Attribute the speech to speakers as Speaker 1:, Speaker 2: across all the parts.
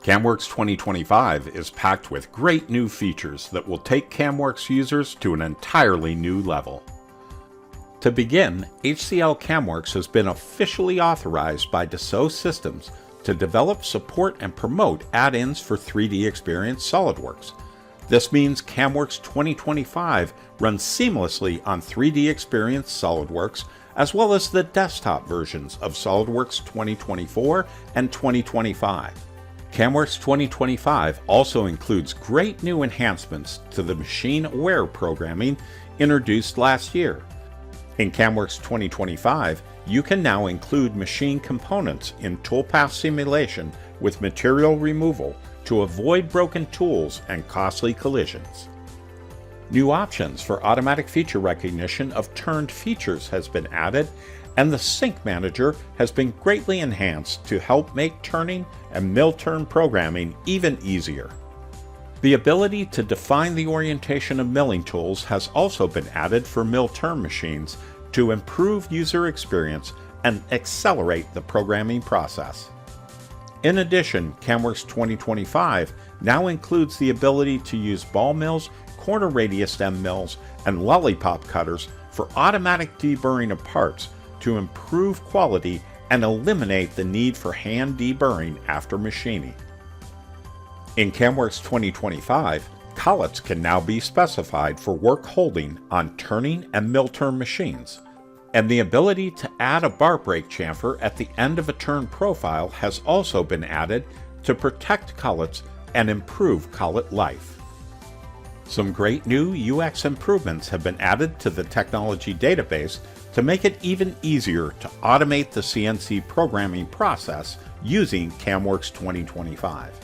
Speaker 1: CAMWorks 2025 is packed with great new features that will take CAMWorks users to an entirely new level. To begin, HCL CAMWorks has been officially authorized by Dassault Systems to develop, support, and promote add-ins for 3DEXPERIENCE SOLIDWORKS. This means CAMWorks 2025 runs seamlessly on 3DEXPERIENCE SOLIDWORKS as well as the desktop versions of SOLIDWORKS 2024 and 2025. CAMWorks 2025 also includes great new enhancements to the machine-aware programming introduced last year. In CAMWorks 2025, you can now include machine components in toolpath simulation with material removal to avoid broken tools and costly collisions. New options for automatic feature recognition of turned features has been added, and the Sync Manager has been greatly enhanced to help make turning and mill turn programming even easier. The ability to define the orientation of milling tools has also been added for mill turn machines to improve user experience and accelerate the programming process. In addition, CAMWorks 2025 now includes the ability to use ball mills, corner radius stem mills, and lollipop cutters for automatic deburring of parts to improve quality and eliminate the need for hand deburring after machining. In CAMWorks 2025, collets can now be specified for work holding on turning and mill turn machines, and the ability to add a bar brake chamfer at the end of a turn profile has also been added to protect collets and improve collet life. Some great new UX improvements have been added to the technology database to make it even easier to automate the CNC programming process using CAMWorks 2025.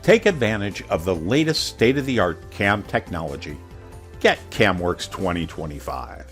Speaker 1: Take advantage of the latest state-of-the-art CAM technology. Get CAMWorks 2025.